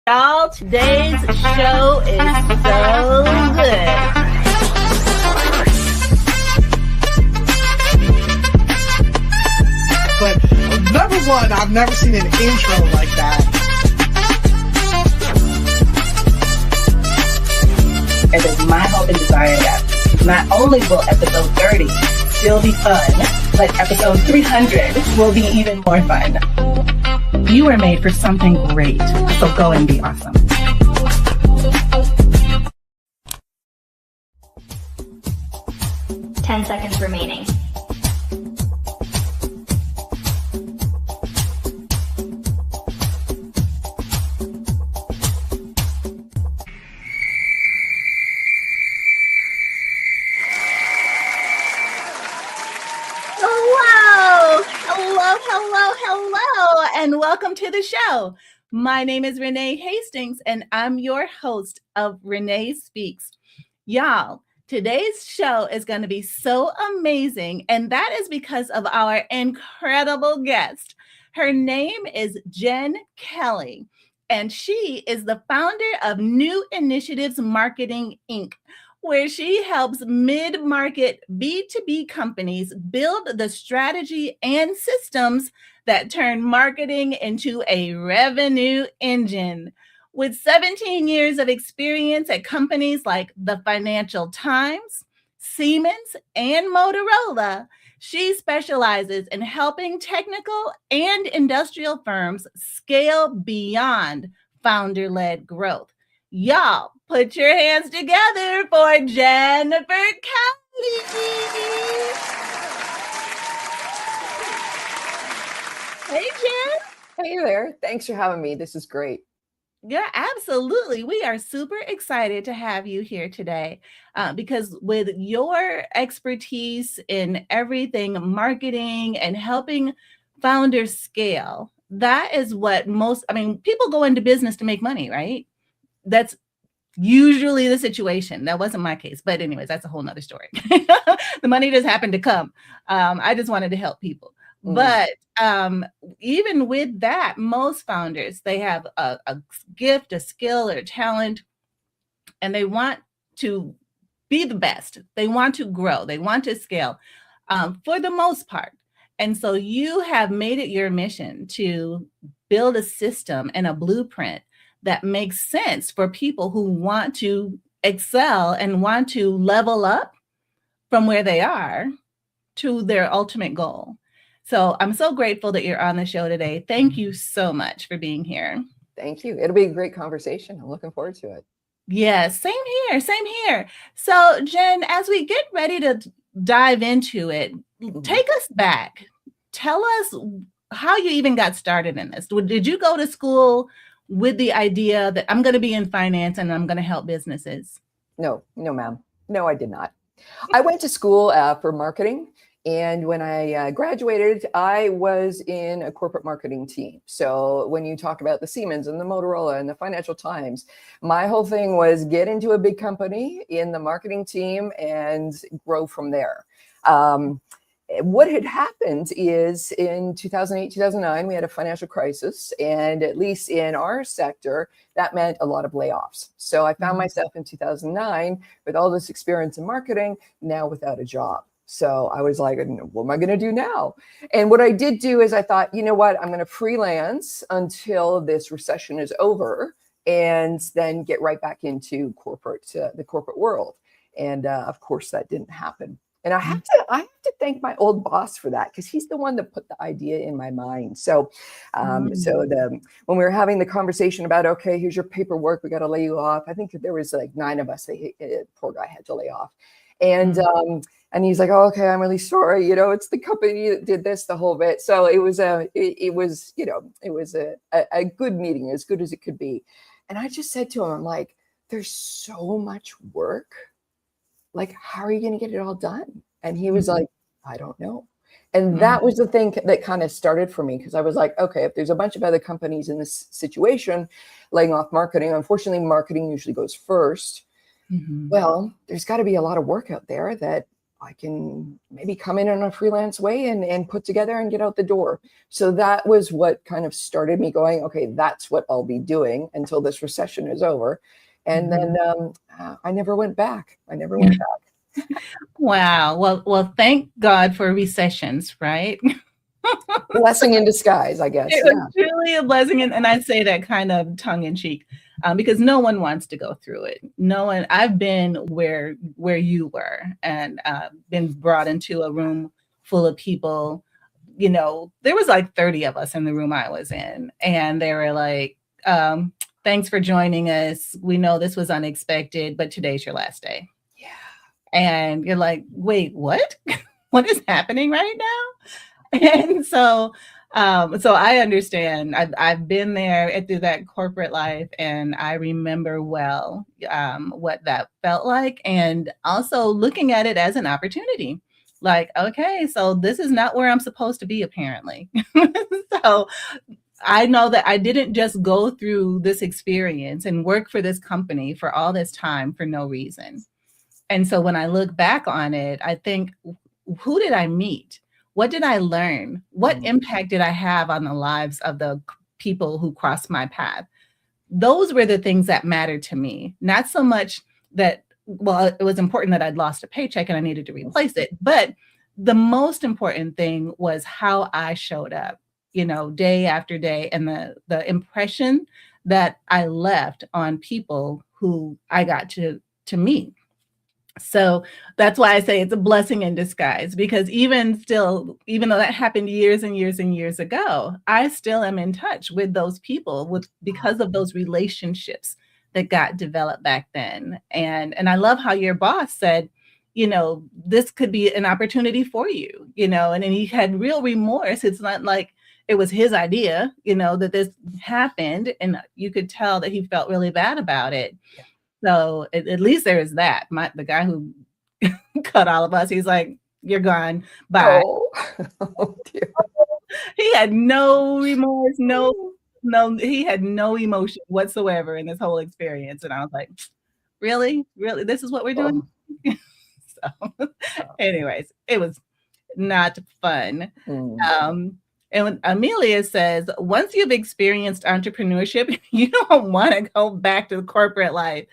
Y'all, today's show is so good. But number one, I've never seen an intro like that. It is my hope and desire that not only will episode 30 still be fun, but episode 300 will be even more fun. You were made for something great, so go and be awesome. Ten seconds remaining. Hello, and welcome to the show. My name is Renee Hastings, and I'm your host of Renee Speaks. Y'all, today's show is going to be so amazing, and that is because of our incredible guest. Her name is Jen Kelly, and she is the founder of New Initiatives Marketing, Inc., where she helps mid-market B2B companies build the strategy and systems that turn marketing into a revenue engine. With 17 years of experience at companies like the Financial Times, Siemens, and Motorola, she specializes in helping technical and industrial firms scale beyond founder-led growth. Y'all, put your hands together for Jennifer Kelly. Hey, Jen. Hey there. Thanks for having me. This is great. Yeah, absolutely. We are super excited to have you here today because with your expertise in everything marketing and helping founders scale, that is what people go into business to make money, right? That's usually the situation. That wasn't my case, but anyways, that's a whole nother story. The money just happened to come. I just wanted to help people. But even with that, most founders, they have a gift, a skill, or a talent, and they want to be the best. They want to grow. They want to scale for the most part. And so you have made it your mission to build a system and a blueprint that makes sense for people who want to excel and want to level up from where they are to their ultimate goal. So I'm so grateful that you're on the show today. Thank you so much for being here. Thank you. It'll be a great conversation. I'm looking forward to it. Yes, same here. So Jen, as we get ready to dive into it, take us back. Tell us how you even got started in this. Did you go to school with the idea that I'm going to be in finance and I'm going to help businesses? No, ma'am. No, I did not. I went to school for marketing. And when I graduated, I was in a corporate marketing team. So when you talk about the Siemens and the Motorola and the Financial Times, my whole thing was get into a big company in the marketing team and grow from there. What had happened is in 2008, 2009, we had a financial crisis. And at least in our sector, that meant a lot of layoffs. So I found myself in 2009 with all this experience in marketing, now without a job. So I was like, what am I going to do now? And what I did do is I thought, you know what, I'm going to freelance until this recession is over and then get right back into the corporate world. And of course, that didn't happen. And I have to thank my old boss for that, because he's the one that put the idea in my mind. So, when we were having the conversation about, okay, here's your paperwork, we got to lay you off. I think there was like 9 of us. Poor guy had to lay off, and he's like, oh, okay, I'm really sorry. It's the company that did this, the whole bit. So it was a good meeting, as good as it could be. And I just said to him, I'm like, there's so much work. Like, how are you going to get it all done? And he was like, I don't know. And that was the thing that kind of started for me, because I was like, okay, if there's a bunch of other companies in this situation laying off marketing, unfortunately, marketing usually goes first. Well, there's got to be a lot of work out there that I can maybe come in a freelance way and put together and get out the door. So that was what kind of started me going, okay, that's what I'll be doing until this recession is over. And then I never went back. I never went back. Wow. Well, thank God for recessions, right? Blessing in disguise, I guess. It Yeah. was truly a blessing. And I say that kind of tongue in cheek, because no one wants to go through it. No one. I've been where you were, and been brought into a room full of people. You know, there was like 30 of us in the room I was in, and they were like, thanks for joining us. We know this was unexpected, but today's your last day. Yeah. And you're like, wait, what? What is happening right now? And so I understand. I've been there through that corporate life, and I remember well what that felt like, and also looking at it as an opportunity. Like, okay, so this is not where I'm supposed to be, apparently. So I know that I didn't just go through this experience and work for this company for all this time for no reason. And so when I look back on it, I think, who did I meet? What did I learn? What impact did I have on the lives of the people who crossed my path? Those were the things that mattered to me. Not so much that, well, it was important that I'd lost a paycheck and I needed to replace it. But the most important thing was how I showed up, you know, day after day, and the impression that I left on people who I got to meet. So that's why I say it's a blessing in disguise, because even though that happened years and years and years ago, I still am in touch with those people because of those relationships that got developed back then. And I love how your boss said, you know, this could be an opportunity for you, you know, and he had real remorse. It's not like it was his idea, you know, that this happened, and you could tell that he felt really bad about it. Yeah. So at least there is that. The guy who cut all of us, he's like, you're gone. Bye. Oh, dear. He had no remorse, he had no emotion whatsoever in this whole experience. And I was like, really? This is what we're doing? So anyways, it was not fun. And when Amelia says, once you've experienced entrepreneurship, you don't want to go back to the corporate life.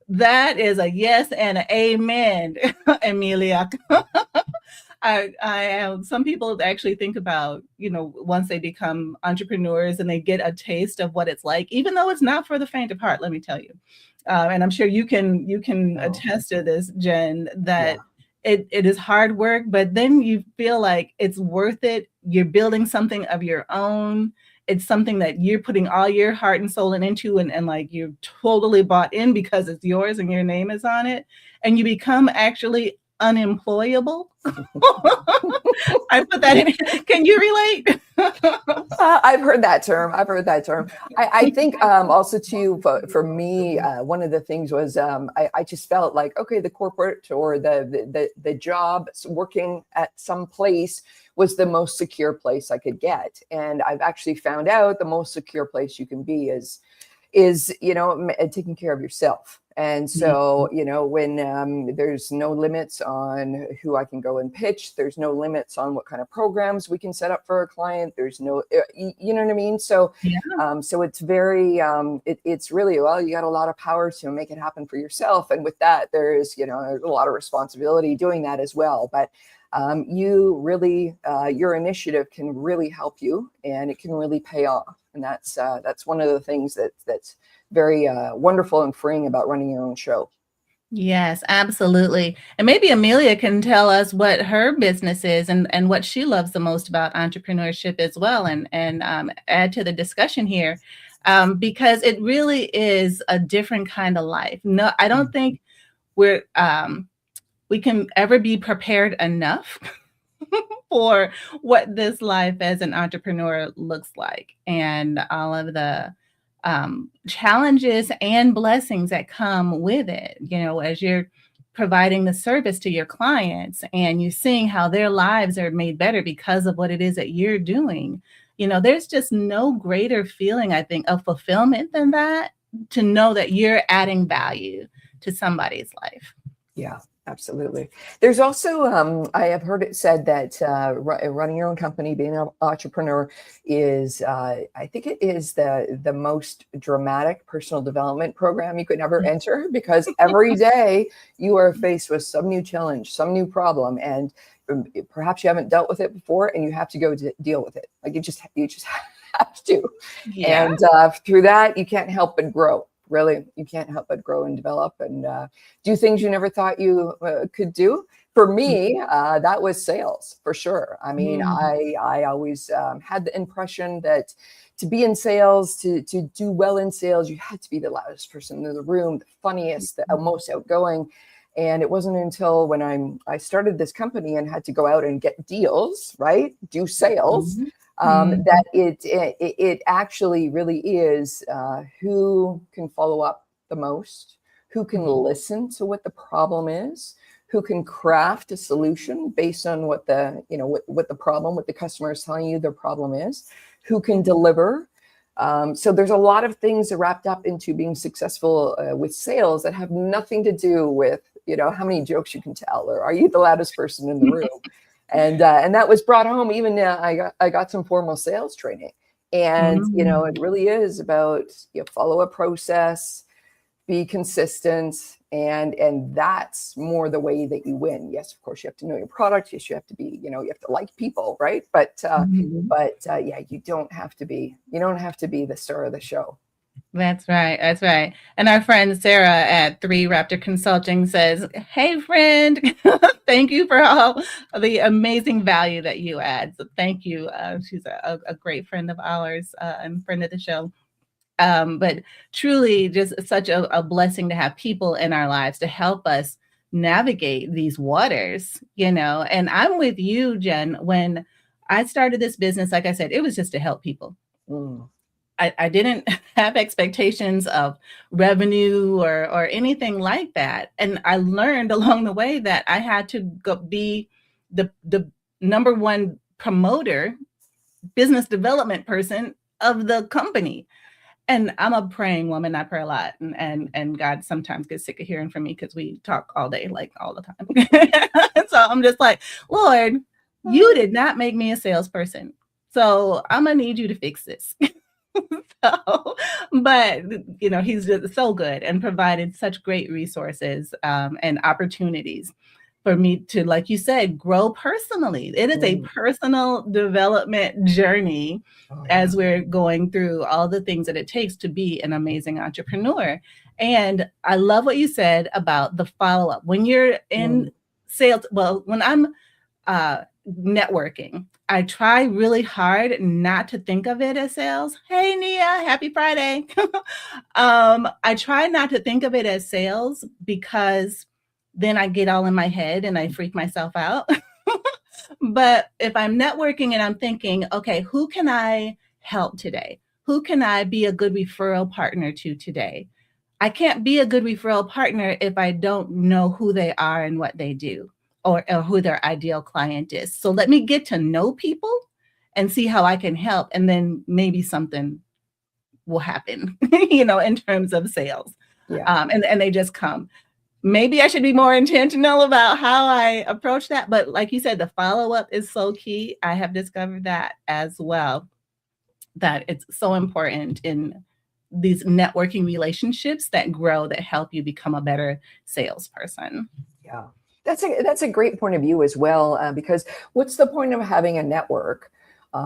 That is a yes and an amen, Amelia. Some people actually think about, you know, once they become entrepreneurs and they get a taste of what it's like, even though it's not for the faint of heart, let me tell you. And I'm sure you can attest to this, Jen, that it is hard work, but then you feel like it's worth it. You're building something of your own. It's something that you're putting all your heart and soul into, and like you're totally bought in because it's yours and your name is on it. And you become actually unemployable. I put that in. Can you relate? I've heard that term. I think also too, for me, one of the things was I just felt like, okay, the corporate or the job working at some place was the most secure place I could get. And I've actually found out the most secure place you can be is, you know, taking care of yourself. And so, you know, when there's no limits on who I can go and pitch, there's no limits on what kind of programs we can set up for a client. There's no, you know what I mean? So, so it's very, it's really, well, you got a lot of power to make it happen for yourself. And with that, there's, you know, a lot of responsibility doing that as well. But you really, your initiative can really help you, and it can really pay off. And that's one of the things that's very wonderful and freeing about running your own show. Yes, absolutely. And maybe Amelia can tell us what her business is and what she loves the most about entrepreneurship as well, and add to the discussion here, because it really is a different kind of life. No, I don't think we can ever be prepared enough for what this life as an entrepreneur looks like, and all of the challenges and blessings that come with it. You know, as you're providing the service to your clients and you're seeing how their lives are made better because of what it is that you're doing, you know, there's just no greater feeling, I think, of fulfillment than that, to know that you're adding value to somebody's life. Yeah. Absolutely. There's also, I have heard it said that running your own company, being an entrepreneur, is, I think it is the most dramatic personal development program you could ever enter, because every day you are faced with some new challenge, some new problem, and perhaps you haven't dealt with it before, and you have to go to deal with it. Like you just have to. Yeah. And through that, you can't help but grow. Really, you can't help but grow and develop and do things you never thought you could do. For me, that was sales for sure. I mean, I always had the impression that to be in sales, to do well in sales, you had to be the loudest person in the room, the funniest, the most outgoing. And it wasn't until when I started this company and had to go out and get deals, right? Do sales. That it actually really is who can follow up the most, who can listen to what the problem is, who can craft a solution based on what the what the customer is telling you their problem is, who can deliver. So there's a lot of things wrapped up into being successful with sales that have nothing to do with how many jokes you can tell, or are you the loudest person in the room. And that was brought home. Even I got some formal sales training, and it really is about follow a process, be consistent, and that's more the way that you win. Yes, of course, you have to know your product. Yes, you have to be you have to like people, right? But yeah, you don't have to be the star of the show. That's right. That's right. And our friend Sarah at 3 Raptor Consulting says, "Hey, friend, thank you for all the amazing value that you add." So thank you. She's a great friend of ours and friend of the show. But truly, just such a blessing to have people in our lives to help us navigate these waters, And I'm with you, Jen. When I started this business, like I said, it was just to help people. I didn't have expectations of revenue or anything like that. And I learned along the way that I had to be the number one promoter, business development person of the company. And I'm a praying woman. I pray a lot. And God sometimes gets sick of hearing from me because we talk all day, like all the time. So I'm just like, Lord, you did not make me a salesperson. So I'm going to need you to fix this. But he's just so good and provided such great resources and opportunities for me to, like you said, grow personally. It is a personal development journey as we're going through all the things that it takes to be an amazing entrepreneur. And I love what you said about the follow-up. When you're in sales, well, when I'm networking, I try really hard not to think of it as sales. Hey, Nia, happy Friday. I try not to think of it as sales because then I get all in my head and I freak myself out. But if I'm networking and I'm thinking, okay, who can I help today? Who can I be a good referral partner to today? I can't be a good referral partner if I don't know who they are and what they do. Or who their ideal client is. So let me get to know people and see how I can help. And then maybe something will happen, in terms of sales. Yeah. And they just come. Maybe I should be more intentional about how I approach that. But like you said, the follow-up is so key. I have discovered that as well, that it's so important in these networking relationships that grow, that help you become a better salesperson. Yeah. That's a great point of view as well, because what's the point of having a network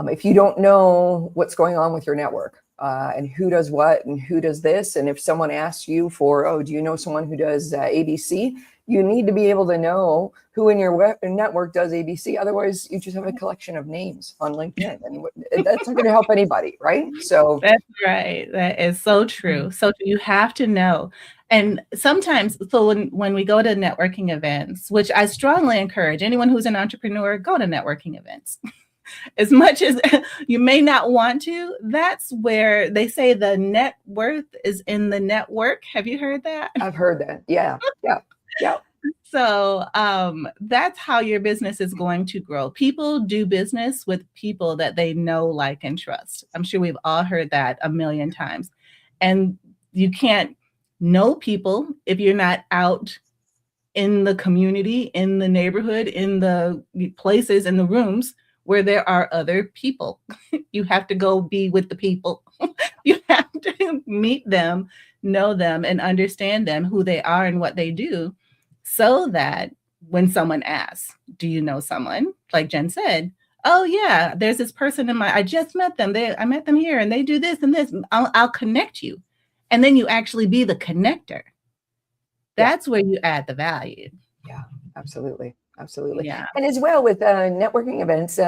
if you don't know what's going on with your network and who does what and who does this? And if someone asks you for, do you know someone who does ABC? You need to be able to know who in your network does ABC. Otherwise, you just have a collection of names on LinkedIn, and that's not going to help anybody, right? So that's right. That is so true. So you have to know. And sometimes, so when we go to networking events, which I strongly encourage anyone who's an entrepreneur, go to networking events. As much as you may not want to, that's where they say the net worth is in the network. Have you heard that? I've heard that. Yeah. So that's how your business is going to grow. People do business with people that they know, like, and trust. I'm sure we've all heard that a million times. And you can't know people if you're not out in the community, in the neighborhood, in the places, in the rooms where there are other people. You have to go be with the people. You have to meet them, know them, and understand them, who they are and what they do, so that when someone asks, do you know someone? Like Jen said, oh yeah, there's this person I just met them. I met them here and they do this and this. I'll connect you. And then you actually be the connector. That's where you add the value. Yeah, absolutely. Absolutely. Yeah. And as well with networking events,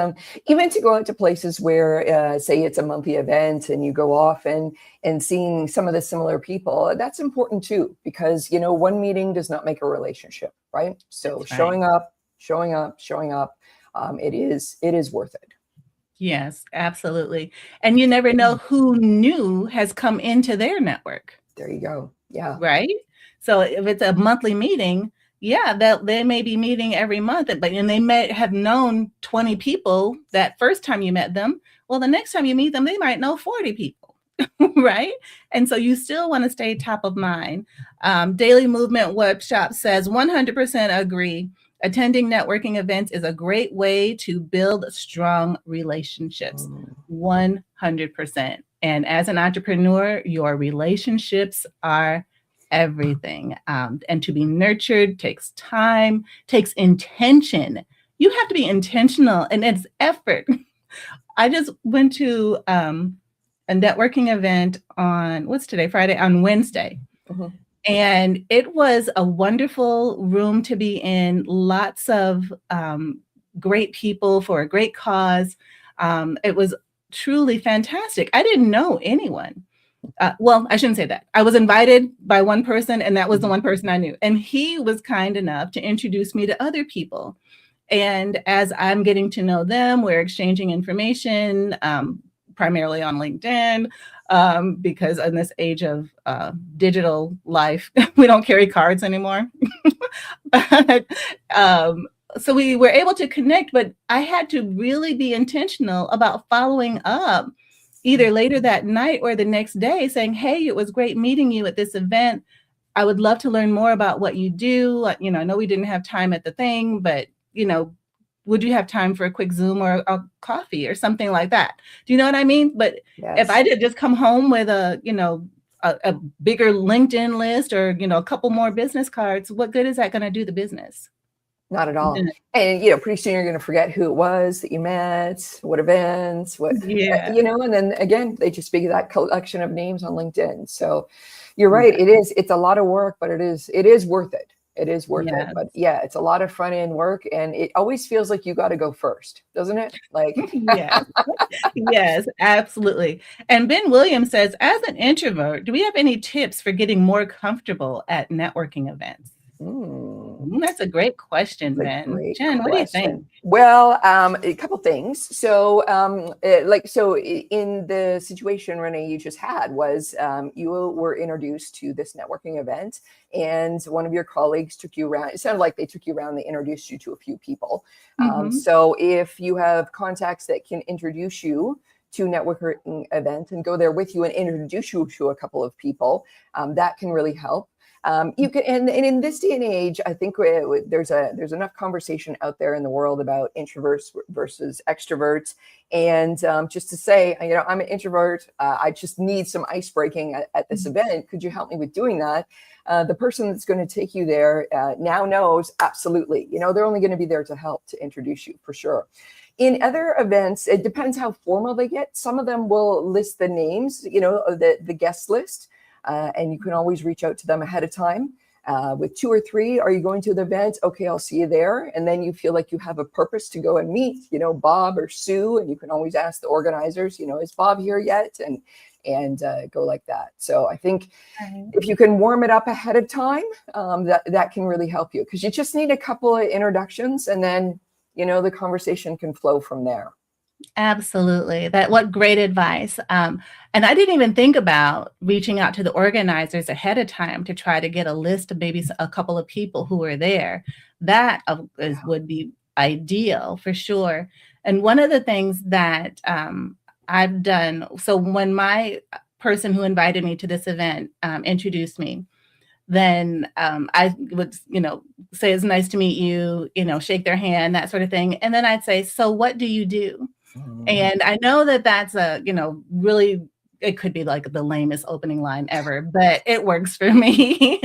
even to go out to places where, say it's a monthly event and you go off and seeing some of the similar people, that's important too, because, you know, one meeting does not make a relationship, right? So showing up, it is worth it. Yes, absolutely. And you never know who new has come into their network. There you go. Yeah. Right. So if it's a monthly meeting, yeah, they may be meeting every month, but and they may have known 20 people that first time you met them. Well, the next time you meet them, they might know 40 people, right? And so you still want to stay top of mind. Daily Movement Workshop says 100% agree. Attending networking events is a great way to build strong relationships. 100%. And as an entrepreneur, your relationships are everything. And to be nurtured takes time, takes intention. You have to be intentional, and it's effort. I just went to a networking event on, what's today? Friday, on Wednesday. And it was a wonderful room to be in, lots of great people for a great cause. It was truly fantastic. I didn't know anyone. Well, I shouldn't say that. I was invited by one person, and that was the one person I knew. And he was kind enough to introduce me to other people. And as I'm getting to know them, we're exchanging information, primarily on LinkedIn, because in this age of digital life, we don't carry cards anymore. But so we were able to connect, but I had to really be intentional about following up either later that night or the next day, saying, hey, it was great meeting you at this event. I would love to learn more about what you do. You know, I know we didn't have time at the thing, but, you know, would you have time for a quick Zoom or a coffee or something like that? Do you know what I mean? But if I did just come home with a bigger LinkedIn list or, you know, a couple more business cards, what good is that going to do the business? Not at all. And, you know, pretty soon you're going to forget who it was that you met, what events, you know, and then again, they just speak of that collection of names on LinkedIn. So you're right. It's a lot of work, but it is worth it. It is worth it. But yeah, it's a lot of front end work, and it always feels like you got to go first, doesn't it? Like, yes, absolutely. And Ben Williams says, as an introvert, do we have any tips for getting more comfortable at networking events? That's a great question, Ben. Jen, what do you think? Well, a couple things. So, in the situation, Renee, you just had was you were introduced to this networking event, and one of your colleagues took you around. It sounded like they took you around. They introduced you to a few people. So, if you have contacts that can introduce you to networking events and go there with you and introduce you to a couple of people, that can really help. You can, and in this day and age, I think there's enough conversation out there in the world about introverts versus extroverts. And just to say, you know, I'm an introvert. I just need some ice breaking at this event. Could you help me with doing that? The person that's going to take you there now knows absolutely. You know, they're only going to be there to help, to introduce you for sure. In other events, it depends how formal they get. Some of them will list the names, you know, of the guest list. And you can always reach out to them ahead of time. With 2 or 3, are you going to the event? Okay, I'll see you there. And then you feel like you have a purpose to go and meet, you know, Bob or Sue, and you can always ask the organizers, you know, is Bob here yet? And go like that. So I think if you can warm it up ahead of time, that can really help you, because you just need a couple of introductions, and then, you know, the conversation can flow from there. Absolutely. What great advice. And I didn't even think about reaching out to the organizers ahead of time to try to get a list of maybe a couple of people who are there. That would be ideal for sure. And one of the things that I've done, so when my person who invited me to this event introduced me, then I would, say it's nice to meet you, shake their hand, that sort of thing. And then I'd say, so what do you do? And I know that that's really, it could be like the lamest opening line ever, but it works for me.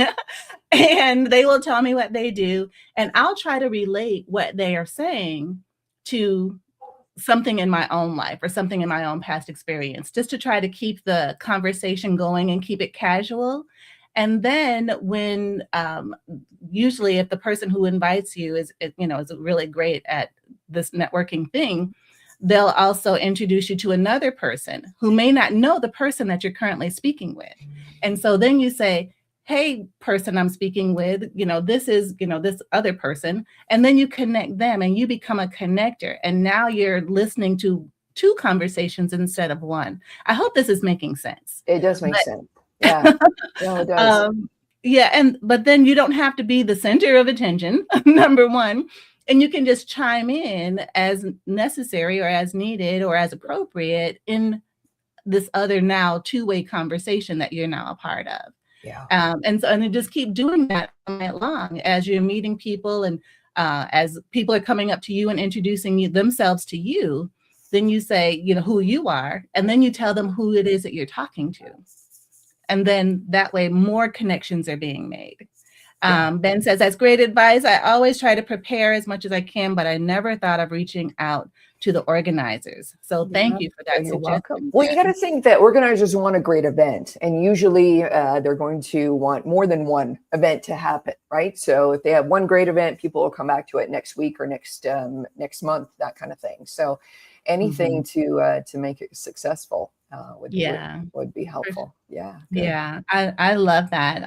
And they will tell me what they do, and I'll try to relate what they are saying to something in my own life or something in my own past experience, just to try to keep the conversation going and keep it casual. And then when usually if the person who invites you is really great at this networking thing, they'll also introduce you to another person who may not know the person that you're currently speaking with. And so then you say, hey, person I'm speaking with, this is, this other person. And then you connect them and you become a connector. And now you're listening to two conversations instead of one. I hope this is making sense. It does make sense. Yeah, no, it does. But then you don't have to be the center of attention, number one. And you can just chime in as necessary or as needed or as appropriate in this other now two-way conversation that you're now a part of. Yeah. And you just keep doing that all night long as you're meeting people, and as people are coming up to you and introducing themselves to you, then you say, who you are, and then you tell them who it is that you're talking to. And then that way more connections are being made. Ben says, that's great advice. I always try to prepare as much as I can, but I never thought of reaching out to the organizers. So thank you for that. You're welcome. Well, you got to think that organizers want a great event, and usually they're going to want more than one event to happen, right? So if they have one great event, people will come back to it next week or next month, that kind of thing. So anything to make it successful would be helpful. Yeah. Good. Yeah. I love that.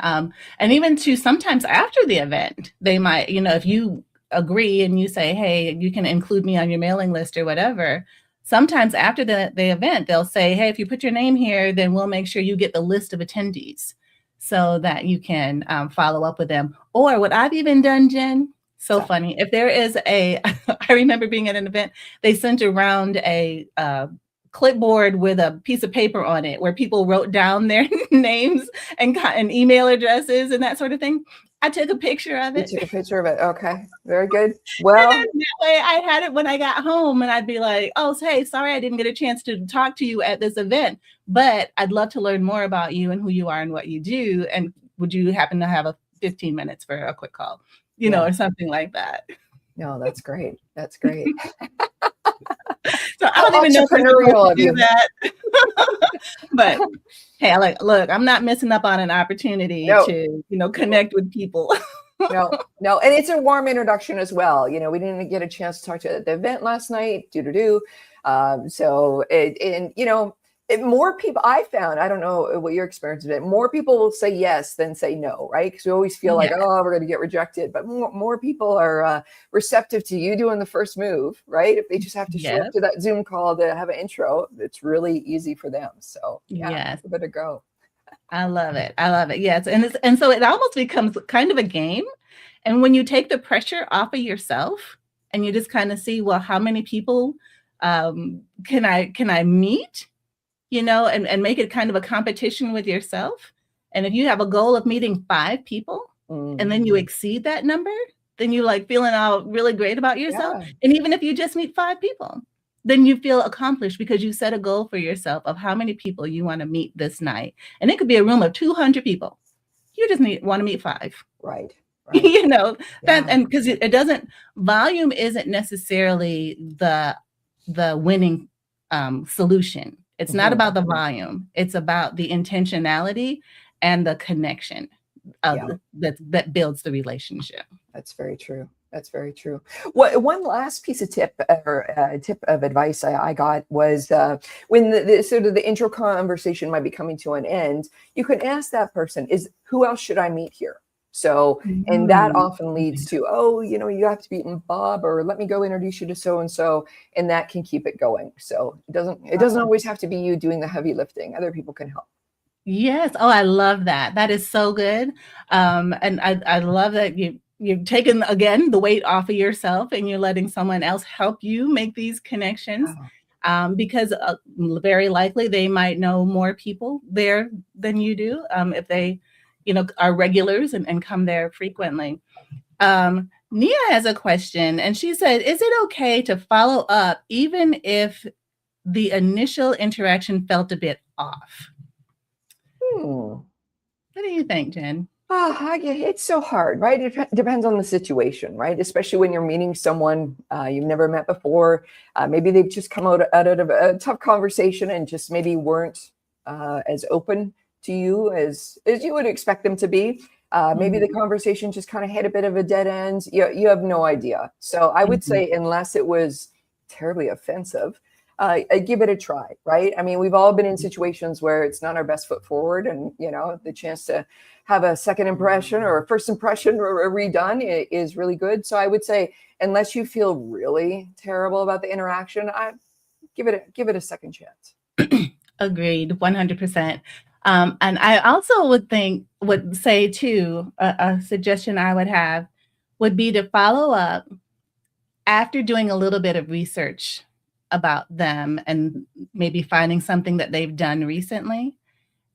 And even to sometimes after the event, they might, if you agree and you say, hey, you can include me on your mailing list or whatever. Sometimes after the event, they'll say, hey, if you put your name here, then we'll make sure you get the list of attendees so that you can follow up with them. Or what I've even done, Jen, so funny. If there is I remember being at an event, they sent around a clipboard with a piece of paper on it where people wrote down their names and email addresses and that sort of thing. I took a picture of it. You took a picture of it. Okay. Very good. Well, that way I had it when I got home, and I'd be like, oh, hey, sorry, I didn't get a chance to talk to you at this event, but I'd love to learn more about you and who you are and what you do. And would you happen to have 15 minutes for a quick call, or something like that? No, that's great. That's great. So I don't even know if I do that. But hey, look, I'm not missing up on an opportunity to, connect with people. No. And it's a warm introduction as well. We didn't get a chance to talk to the event last night. More people, I found, I don't know what your experience has been, more people will say yes than say no, right? Because we always feel like, oh, we're going to get rejected. But more people are receptive to you doing the first move, right? If they just have to show up to that Zoom call to have an intro, it's really easy for them. So it's a bit of go. I love it. Yes. And so it almost becomes kind of a game. And when you take the pressure off of yourself and you just kind of see, well, how many people can I meet? And make it kind of a competition with yourself. And if you have a goal of meeting 5 people and then you exceed that number, then you feeling all really great about yourself. Yeah. And even if you just meet 5 people, then you feel accomplished because you set a goal for yourself of how many people you want to meet this night. And it could be a room of 200 people. You just want to meet 5. Right. And because it doesn't, volume isn't necessarily the winning solution. It's not about the volume. It's about the intentionality and the connection that builds the relationship. That's very true. That's very true. One last piece of tip of advice I got was when the sort of the intro conversation might be coming to an end, you can ask that person, who else should I meet here? So, and that often leads to, you have to meet Bob, or let me go introduce you to so-and-so, and that can keep it going. So it doesn't always have to be you doing the heavy lifting. Other people can help. Yes. Oh, I love that. That is so good. And I love that you've taken, again, the weight off of yourself and you're letting someone else help you make these connections. Because very likely they might know more people there than you do. If they are regulars and come there frequently. Nia has a question, and she said, is it okay to follow up even if the initial interaction felt a bit off? What do you think, Jen? It's so hard, right? It depends on the situation, right? Especially when you're meeting someone you've never met before. Maybe they've just come out of a tough conversation and just maybe weren't as open to you as you would expect them to be. Maybe the conversation just kind of hit a bit of a dead end. You have no idea. So I would say, unless it was terribly offensive, give it a try, right? I mean, we've all been in situations where it's not our best foot forward, and the chance to have a second impression or a first impression redone is really good. So I would say, unless you feel really terrible about the interaction, give it a second chance. Agreed, 100%. And I also would say too, a suggestion I would have would be to follow up after doing a little bit of research about them and maybe finding something that they've done recently.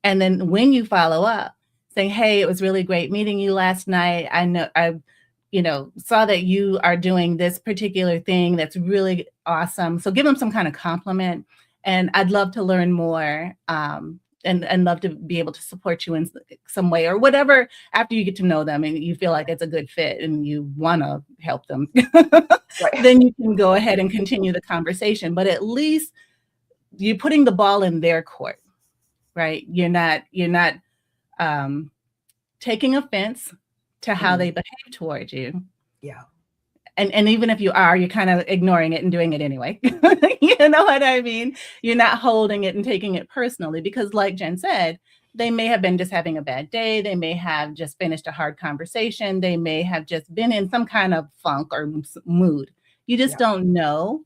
And then when you follow up, saying, hey, it was really great meeting you last night. I saw that you are doing this particular thing that's really awesome. So give them some kind of compliment. And I'd love to learn more and love to be able to support you in some way or whatever after you get to know them and you feel like it's a good fit and you want to help them. Right. Then you can go ahead and continue the conversation. But at least you're putting the ball in their court, right? You're not taking offense to how they behave towards you. Yeah. And even if you are, you're kind of ignoring it and doing it anyway. You know what I mean? You're not holding it and taking it personally because like Jen said, they may have been just having a bad day. They may have just finished a hard conversation. They may have just been in some kind of funk or mood. You just don't know.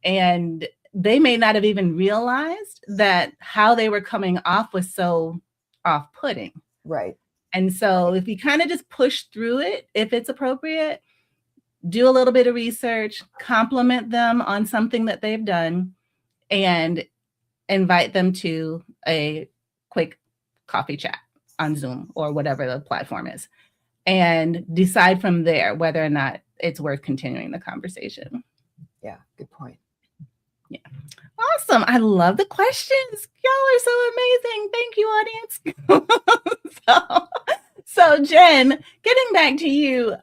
And they may not have even realized that how they were coming off was so off-putting. Right. And so if you kind of just push through it, if it's appropriate, do a little bit of research, compliment them on something that they've done, and invite them to a quick coffee chat on Zoom or whatever the platform is, and decide from there whether or not it's worth continuing the conversation. Yeah, good point. Yeah. Awesome. I love the questions. Y'all are so amazing. Thank you, audience. So Jen, getting back to you,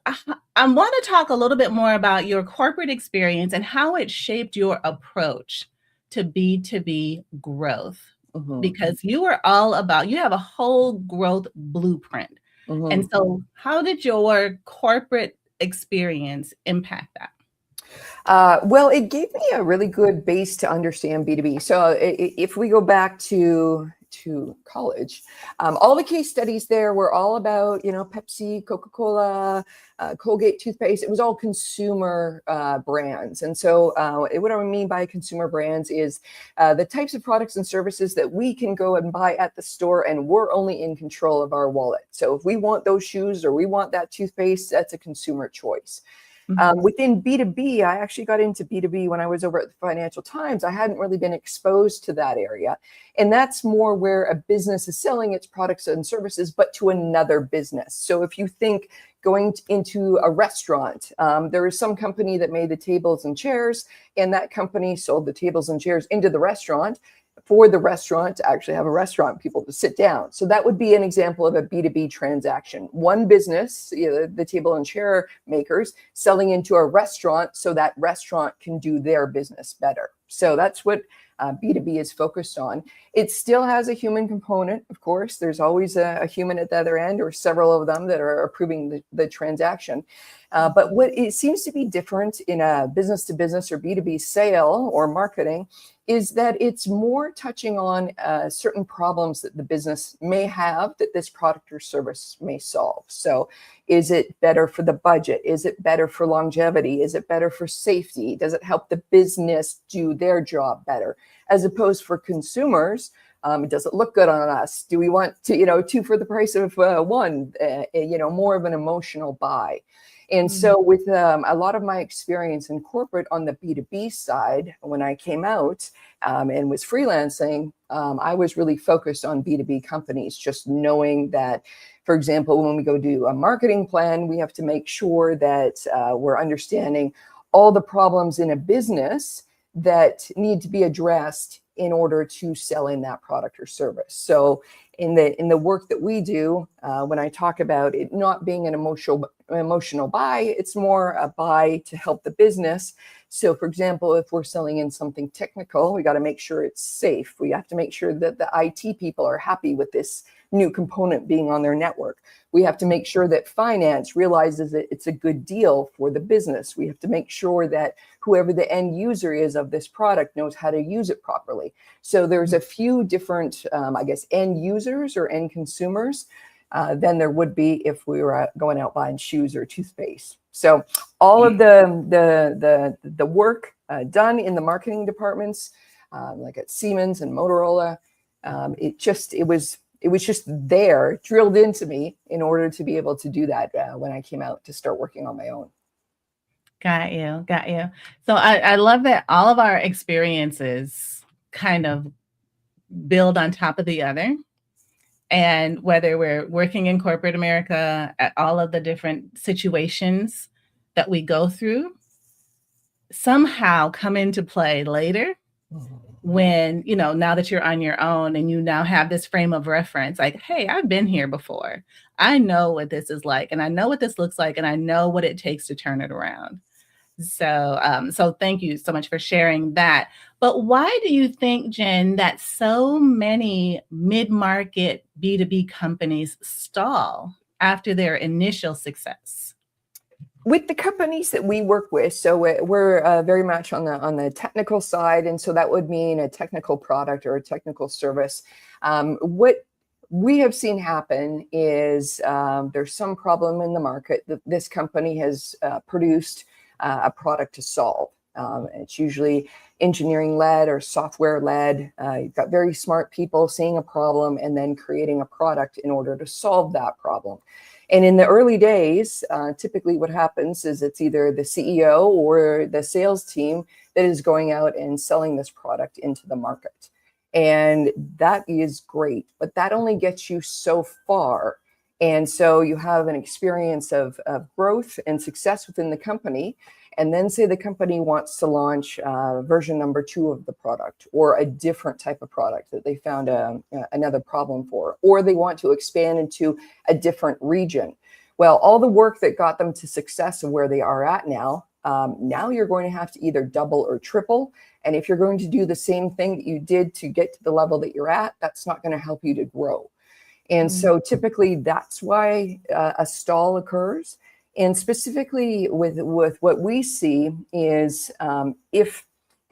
I want to talk a little bit more about your corporate experience and how it shaped your approach to B2B growth, because you are all about, you have a whole growth blueprint. And so how did your corporate experience impact that? Well, it gave me a really good base to understand B2B. So if we go back to college, all the case studies there were all about, Pepsi, Coca-Cola, Colgate toothpaste. It was all consumer brands. And so what I mean by consumer brands is the types of products and services that we can go and buy at the store, and we're only in control of our wallet. So if we want those shoes or we want that toothpaste, that's a consumer choice. Within B2B, I actually got into B2B when I was over at the Financial Times. I hadn't really been exposed to that area. And that's more where a business is selling its products and services, but to another business. So if you think going into a restaurant, there was some company that made the tables and chairs, and that company sold the tables and chairs into the restaurant for the restaurant to actually have a restaurant, people to sit down. So that would be an example of a B2B transaction. One business, the table and chair makers, selling into a restaurant so that restaurant can do their business better. So that's what B2B is focused on. It still has a human component, of course. There's always a human at the other end, or several of them that are approving the transaction. But what it seems to be different in a business to business or B2B sale or marketing is that it's more touching on certain problems that the business may have that this product or service may solve. So is it better for the budget? Is it better for longevity? Is it better for safety? Does it help the business do their job better? As opposed for consumers, does it look good on us? Do we want to, two for the price of one, more of an emotional buy? And so with a lot of my experience in corporate on the B2B side, when I came out and was freelancing, I was really focused on B2B companies, just knowing that For example, when we go do a marketing plan, we have to make sure that we're understanding all the problems in a business that need to be addressed in order to sell in that product or service. So in the work that we do, when I talk about it not being an emotional buy, it's more a buy to help the business. So for example, if we're selling in something technical, we got to make sure it's safe. We have to make sure that the IT people are happy with this new component being on their network. We have to make sure that finance realizes that it's a good deal for the business. We have to make sure that whoever the end user is of this product knows how to use it properly. So there's a few different, I guess, end users or end consumers than there would be if we were going out buying shoes or toothpaste. So all of the work done in the marketing departments, like at Siemens and Motorola, it was just there, drilled into me in order to be able to do that when I came out to start working on my own. Got you. Got you. So I love that all of our experiences kind of build on top of the other. And whether we're working in corporate America, at all of the different situations that we go through somehow come into play later when, now that you're on your own and you now have this frame of reference, like, hey, I've been here before. I know what this is like, and I know what this looks like, and I know what it takes to turn it around. So thank you so much for sharing that. But why do you think, Jen, that so many mid-market B2B companies stall after their initial success? With the companies that we work with, so we're very much on the technical side, and so that would mean a technical product or a technical service. What we have seen happen is there's some problem in the market that this company has produced a product to solve. It's usually engineering-led or software-led. You've got very smart people seeing a problem and then creating a product in order to solve that problem. And in the early days, typically what happens is it's either the CEO or the sales team that is going out and selling this product into the market. And that is great, but that only gets you so far. And so you have an experience of growth and success within the company. And then say the company wants to launch version number 2 of the product, or a different type of product that they found another problem for, or they want to expand into a different region. Well, all the work that got them to success of where they are at now, now you're going to have to either double or triple. And if you're going to do the same thing that you did to get to the level that you're at, that's not going to help you to grow. And so typically that's why a stall occurs. And specifically with what we see is if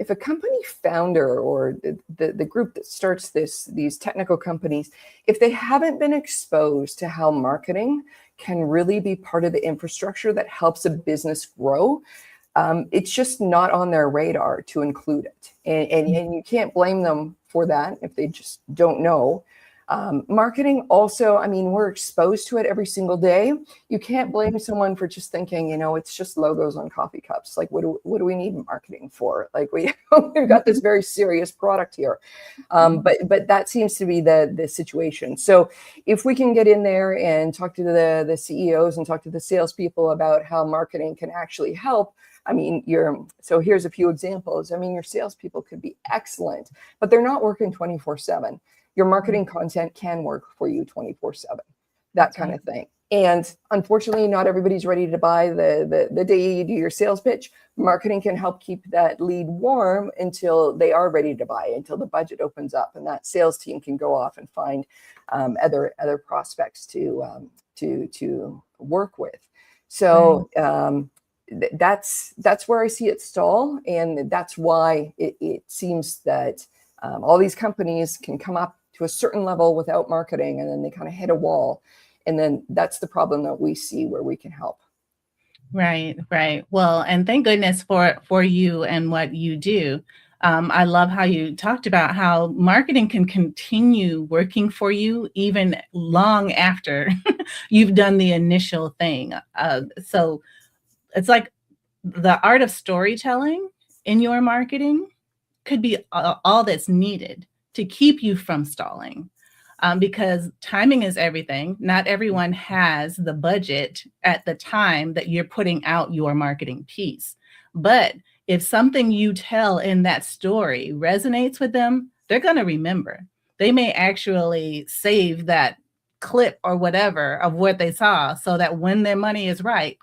a company founder or the group that starts these technical companies, if they haven't been exposed to how marketing can really be part of the infrastructure that helps a business grow, it's just not on their radar to include it. And you can't blame them for that if they just don't know. Marketing also, I mean, we're exposed to it every single day. You can't blame someone for just thinking, it's just logos on coffee cups. Like, what do we need marketing for? Like, we've got this very serious product here. But that seems to be the situation. So if we can get in there and talk to the CEOs and talk to the salespeople about how marketing can actually help, so here's a few examples. Your salespeople could be excellent, but they're not working 24/7. Your marketing content can work for you 24/7, that kind of thing. And unfortunately, not everybody's ready to buy the day you do your sales pitch. Marketing can help keep that lead warm until they are ready to buy, until the budget opens up, and that sales team can go off and find other prospects to work with. So that's where I see it stall, and that's why it seems that all these companies can come up to a certain level without marketing, and then they kind of hit a wall. And then that's the problem that we see where we can help. Right. Well, and thank goodness for you and what you do. I love how you talked about how marketing can continue working for you even long after you've done the initial thing. So it's like the art of storytelling in your marketing could be all that's needed to keep you from stalling. because timing is everything. Not everyone has the budget at the time that you're putting out your marketing piece. But if something you tell in that story resonates with them, they're going to remember. They may actually save that clip or whatever of what they saw so that when their money is right,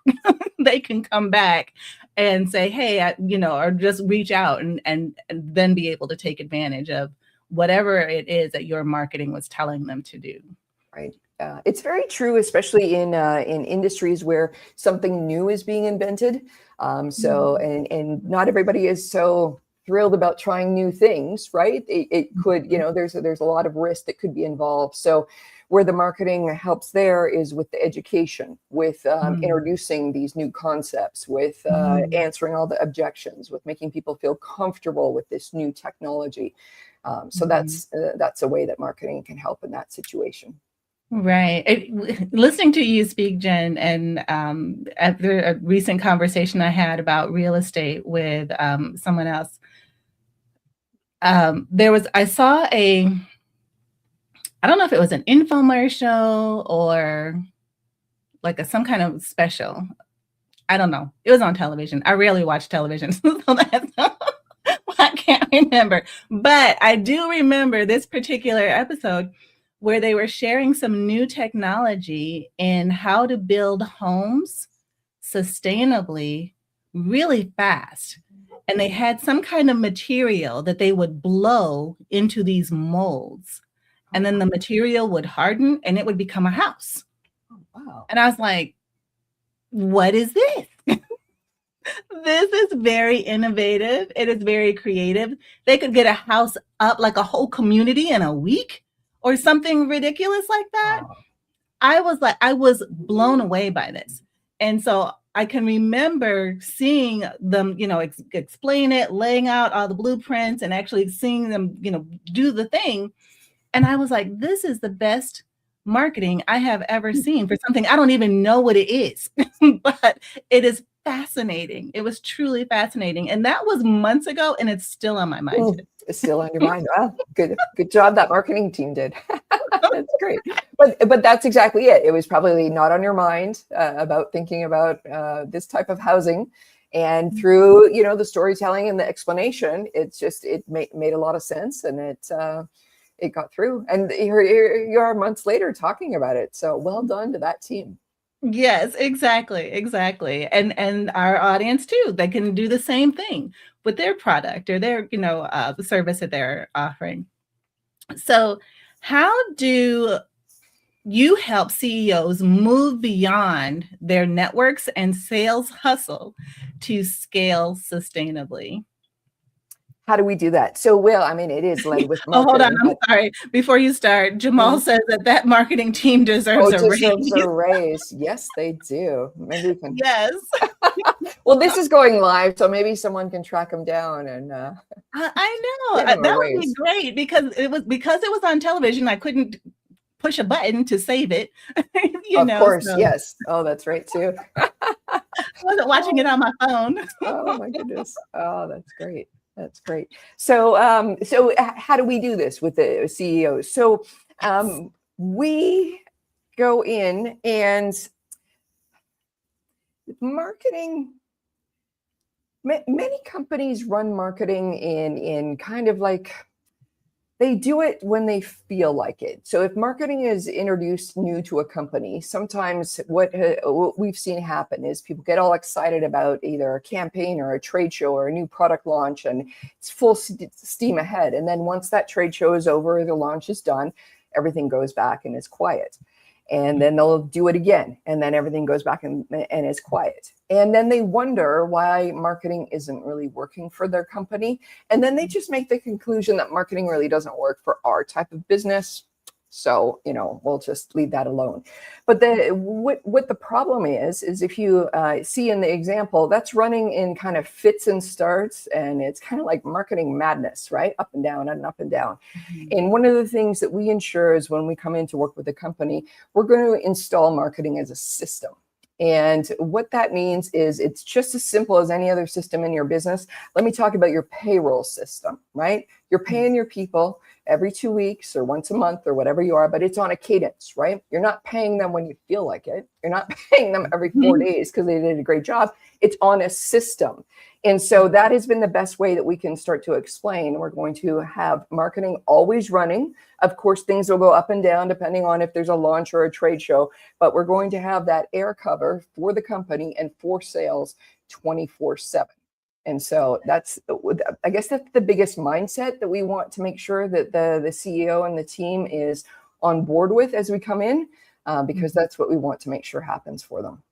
they can come back and say, hey, or just reach out and then be able to take advantage of whatever it is that your marketing was telling them to do. Right. It's very true, especially in industries where something new is being invented. And not everybody is so thrilled about trying new things, right? It could, there's a lot of risk that could be involved. So where the marketing helps there is with the education, with introducing these new concepts, with answering all the objections, with making people feel comfortable with this new technology. So that's a way that marketing can help in that situation. Right. Listening to you speak, Jen, and after a recent conversation I had about real estate with someone else, I saw I don't know if it was an infomercial or like some kind of special. I don't know. It was on television. I rarely watch television, so I can't remember. But I do remember this particular episode where they were sharing some new technology in how to build homes sustainably really fast. And they had some kind of material that they would blow into these molds. And then the material would harden and it would become a house. Oh, wow. And I was like, what is this? This is very innovative. It is very creative. They could get a house up like a whole community in a week or something ridiculous like that. Wow. I was blown away by this. And so I can remember seeing them, explain it, laying out all the blueprints and actually seeing them, do the thing. And I was like, this is the best marketing I have ever seen for something I don't even know what it is, but it is fascinating. It was truly fascinating. And that was months ago, and it's still on my mind today. It's still on your mind. Well, good job that marketing team did. That's great. But that's exactly it. It was probably not on your mind about thinking about this type of housing. And through, the storytelling and the explanation, it made a lot of sense, and it got through. And here you are months later talking about it. So well done to that team. Yes, exactly. And our audience too, they can do the same thing with their product or their, the service that they're offering. So how do you help CEOs move beyond their networks and sales hustle to scale sustainably? How do we do that? So, Will, it is led with marketing. Hold on, I'm sorry. Before you start, Jamal says that marketing team deserves a raise. Yes, they do. Maybe we can. Yes. Well, this is going live, so maybe someone can track them down and. I know that would be great because it was on television. I couldn't push a button to save it. Of course, yes. Oh, that's right too. I wasn't watching it on my phone. Oh my goodness. Oh, that's great. That's great. So, how do we do this with the CEOs? So, we go in and marketing. Many companies run marketing in kind of like they do it when they feel like it. So if marketing is introduced new to a company, sometimes what we've seen happen is people get all excited about either a campaign or a trade show or a new product launch, and it's full steam ahead. And then once that trade show is over, the launch is done, everything goes back and is quiet. And then they'll do it again, and then everything goes back and is quiet. And then they wonder why marketing isn't really working for their company. And then they just make the conclusion that marketing really doesn't work for our type of business. So, we'll just leave that alone. But what the problem is if you see in the example, that's running in kind of fits and starts, and it's kind of like marketing madness, right? Up and down and up and down. Mm-hmm. And one of the things that we ensure is when we come in to work with a company, we're going to install marketing as a system. And what that means is it's just as simple as any other system in your business. Let me talk about your payroll system, right? You're paying your people every 2 weeks or once a month or whatever you are, but it's on a cadence, right? You're not paying them when you feel like it. You're not paying them every 4 days because they did a great job. It's on a system. And so that has been the best way that we can start to explain. We're going to have marketing always running. Of course, things will go up and down depending on if there's a launch or a trade show, but we're going to have that air cover for the company and for sales 24/7. And so that's, I guess that's the biggest mindset that we want to make sure that the CEO and the team is on board with as we come in, because that's what we want to make sure happens for them.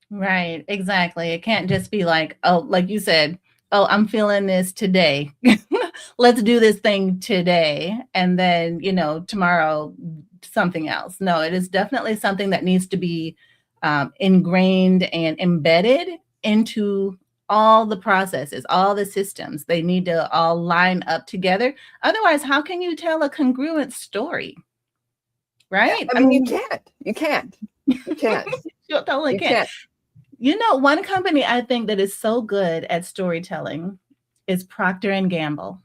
Right, exactly. It can't just be like, oh, like you said, oh, I'm feeling this today. Let's do this thing today. And then, tomorrow, something else. No, it is definitely something that needs to be ingrained and embedded into all the processes, all the systems. They need to all line up together. Otherwise, how can you tell a congruent story? Right? I mean, you can't. You totally can't. One company I think that is so good at storytelling is Procter and Gamble.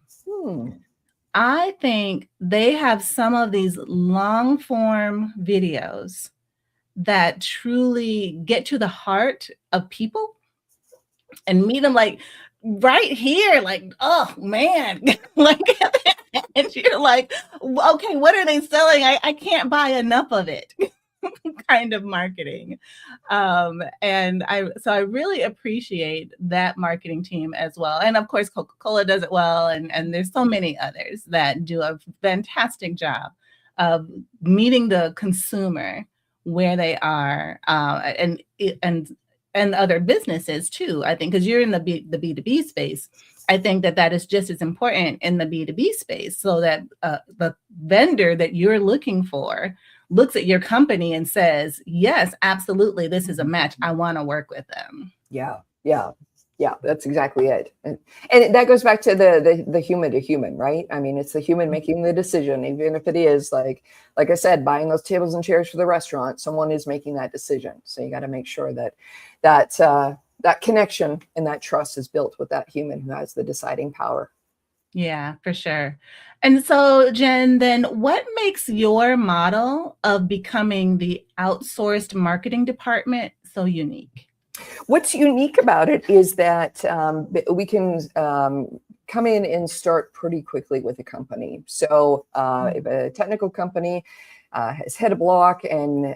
I think they have some of these long form videos that truly get to the heart of people and meet them like right here, like, oh man, like, and you're like, okay, what are they selling? I can't buy enough of it. Kind of marketing. And I really appreciate that marketing team as well. And of course, Coca-Cola does it well. And there's so many others that do a fantastic job of meeting the consumer where they are, and other businesses too, I think, because you're in the B2B space. I think that is just as important in the B2B space, so that the vendor that you're looking for looks at your company and says, yes, absolutely, this is a match. I want to work with them. Yeah, that's exactly it. And that goes back to the human to human, right? I mean, it's the human making the decision, even if it is like I said, buying those tables and chairs for the restaurant, someone is making that decision. So you got to make sure that connection and that trust is built with that human who has the deciding power. Yeah, for sure. And so, Jen, then what makes your model of becoming the outsourced marketing department so unique? What's unique about it is that we can come in and start pretty quickly with a company. So if a technical company has hit a block and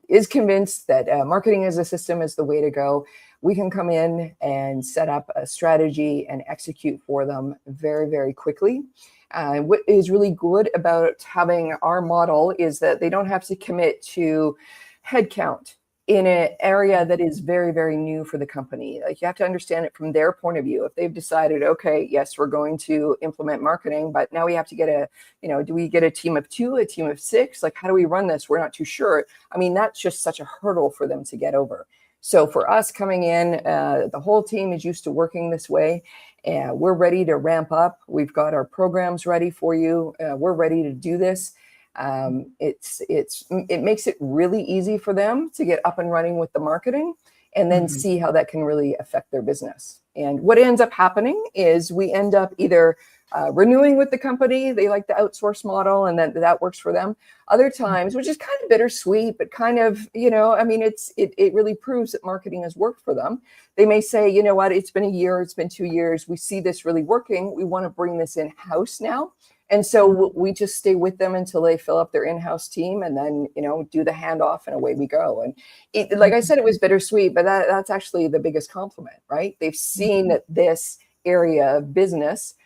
is convinced that marketing as a system is the way to go, we can come in and set up a strategy and execute for them very, very quickly. What is really good about having our model is that they don't have to commit to headcount in an area that is very, very new for the company. Like, you have to understand it from their point of view. If they've decided, okay, yes, we're going to implement marketing, but now we have to get do we get a team of 2, a team of 6? Like, how do we run this? We're not too sure. I mean, that's just such a hurdle for them to get over. So for us coming in, the whole team is used to working this way, and we're ready to ramp up. We've got our programs ready for you. We're ready to do this. It makes it really easy for them to get up and running with the marketing and then see how that can really affect their business. And what ends up happening is we end up either renewing with the company. They like the outsource model, and that works for them. Other times, which is kind of bittersweet, but kind of, I mean, it really proves that marketing has worked for them. They may say, you know what, it's been a year, it's been 2 years. We see this really working. We want to bring this in-house now. And so we just stay with them until they fill up their in-house team, and then, do the handoff, and away we go. And like I said, it was bittersweet, but that's actually the biggest compliment, right? They've seen that this area of business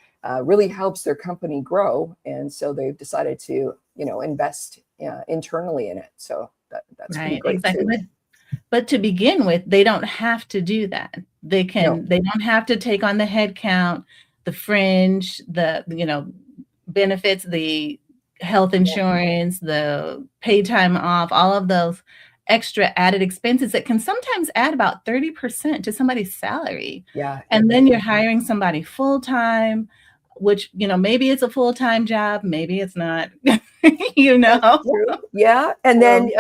really helps their company grow. And so they've decided to, invest internally in it. So that's right, great exactly. too. But to begin with, they don't have to do that. They don't have to take on the headcount, the fringe, the, benefits, the health insurance, the paid time off, all of those extra added expenses that can sometimes add about 30% to somebody's salary. Yeah. And then you're hiring somebody full-time, which, maybe it's a full-time job, maybe it's not, Yeah. And then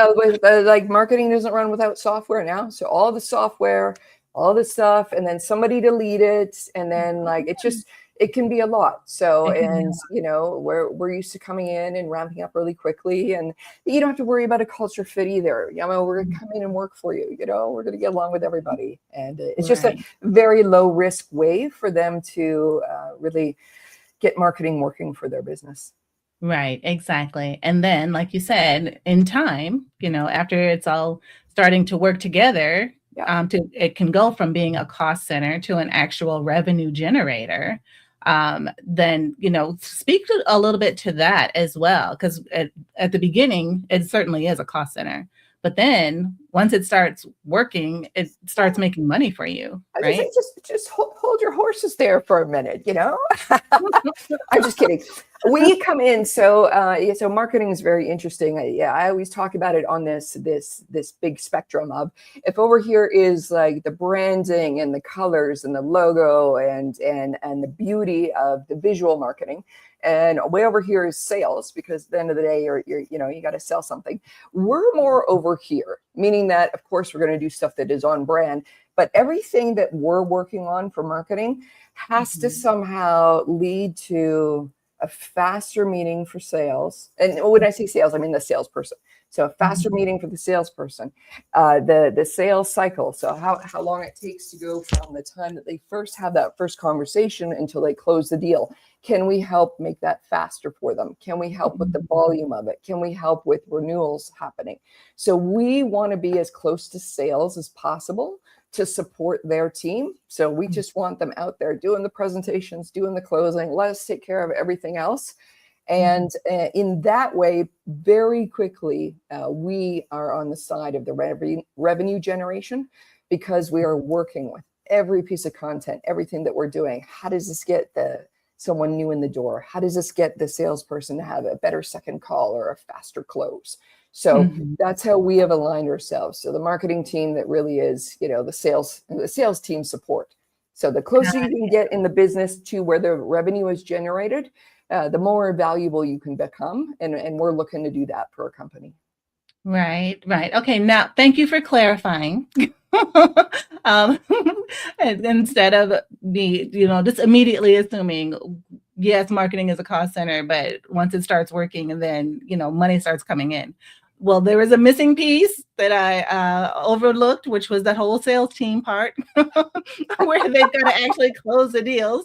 like marketing doesn't run without software now. So all the software, all the stuff, and then somebody to lead it. And then like, it can be a lot. So, It can be a and you know, we're used to coming in and ramping up really quickly, and you don't have to worry about a culture fit either. You know, we're gonna come in and work for you. You know, we're gonna get along with everybody, and it's just a right. very low risk way for them to really get marketing working for their business. Right, exactly. And then, like you said, in time, after it's all starting to work together, Yeah. it can go from being a cost center to an actual revenue generator. Then, speak a little bit to that as well, because at the beginning, it certainly is a cost center. But then once it starts working, it starts making money for you, I was right? just say, just hold your horses there for a minute, you know? I'm just kidding. We come in, so so marketing is very interesting. I always talk about it on this big spectrum of, if over here is like the branding and the colors and the logo and the beauty of the visual marketing, and way over here is sales, because at the end of the day, you got to sell something. We're more over here, meaning that of course we're going to do stuff that is on brand, but everything that we're working on for marketing has to somehow lead to a faster meeting for sales. And when I say sales, I mean the salesperson. So a faster meeting for the salesperson, the sales cycle. So how long it takes to go from the time that they first have that first conversation until they close the deal. Can we help make that faster for them? Can we help with the volume of it? Can we help with renewals happening? So we want to be as close to sales as possible to support their team. So we just want them out there doing the presentations, doing the closing. Let us take care of everything else. And in that way, very quickly, we are on the side of the revenue generation, because we are working with every piece of content, everything that we're doing. How does this get someone new in the door? How does this get the salesperson to have a better second call or a faster close? So that's how we have aligned ourselves. So the marketing team that really is, the sales team support. So the closer you can get in the business to where the revenue is generated, the more valuable you can become. And we're looking to do that for our company. Right. Okay, now thank you for clarifying. um, Instead of me, just immediately assuming, yes, marketing is a cost center, but once it starts working and then, money starts coming in. Well, there was a missing piece that I overlooked, which was that whole sales team part where they've got to actually close the deals.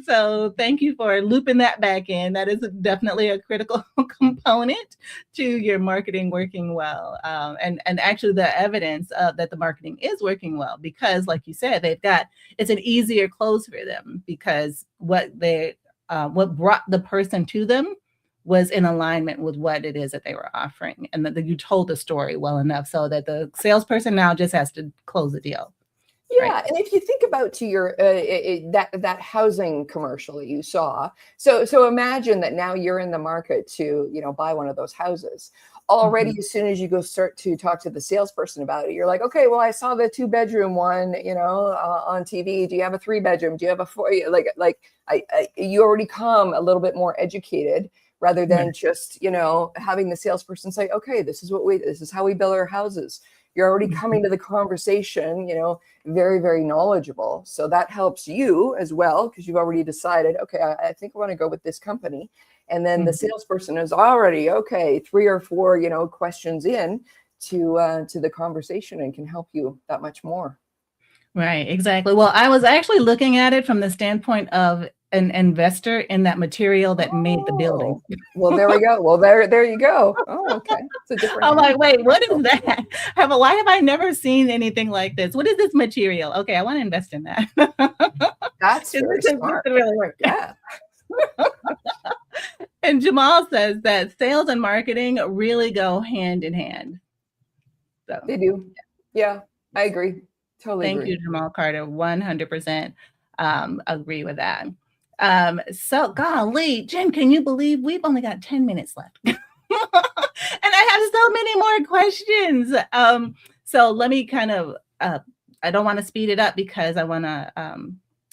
So thank you for looping that back in. That is definitely a critical component to your marketing working well. And actually the evidence that the marketing is working well, because like you said, it's an easier close for them, because what brought the person to them was in alignment with what it is that they were offering, and that you told the story well enough so that the salesperson now just has to close the deal. Yeah, right? and if you think about to your that housing commercial that you saw, so imagine that now you're in the market to buy one of those houses. Already, as soon as you go start to talk to the salesperson about it, you're like, okay, well, I saw the 2-bedroom one, on TV. Do you have a 3-bedroom? Do you have a 4? You already come a little bit more educated, rather than just having the salesperson say, okay, this is how we build our houses. You're already coming to the conversation, very, very knowledgeable. So that helps you as well, because you've already decided, okay, I think I want to go with this company. And then the salesperson is already, okay, 3 or 4, questions in to the conversation, and can help you that much more. Right, exactly. Well, I was actually looking at it from the standpoint of an investor in that material that made the building. Well, there we go. Well, there you go. Oh, okay. It's a different. I'm like, wait, what is that? Why have I never seen anything like this? What is this material? Okay, I want to invest in that. That's very smart. This really work. Yeah. And Jamal says that sales and marketing really go hand in hand. So they do. Yeah, I agree. Totally thank agree. you, Jamal Carter. 100% agree with that. So golly, Jen, can you believe we've only got 10 minutes left? And I have so many more questions. So let me kind of, I don't want to speed it up, because I want to,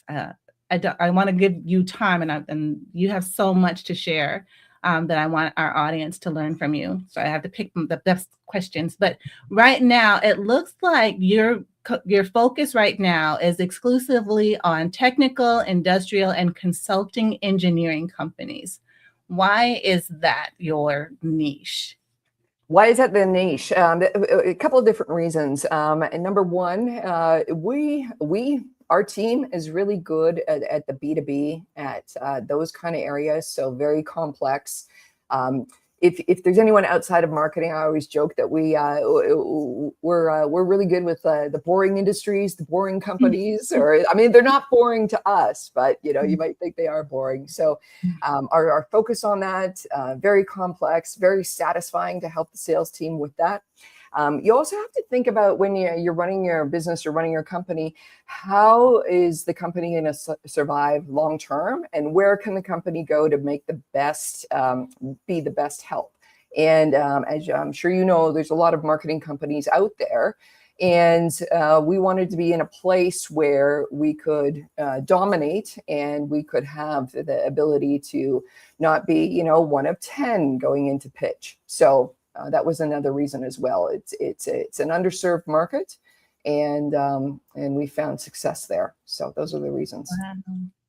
I want to give you time, and you have so much to share that I want our audience to learn from you. So I have to pick the best questions. But right now, it looks like you're your focus right now is exclusively on technical, industrial, and consulting engineering companies. Why is that your niche? Why is that the niche? A couple of different reasons. And number one, our team is really good at the B2B, at those kind of areas. So very complex. If there's anyone outside of marketing, I always joke that we're really good with the boring industries, the boring companies, or I mean, they're not boring to us, but you might think they are boring. So our focus on that, very complex, very satisfying to help the sales team with that. You also have to think about when you're running your business or running your company, how is the company going to survive long term, and where can the company go to make the best, be the best help? And as I'm sure you know, there's a lot of marketing companies out there, and we wanted to be in a place where we could dominate, and we could have the ability to not be, one of 10 going into pitch. So that was another reason as well. It's an underserved market, and we found success there. So those are the reasons. Wow.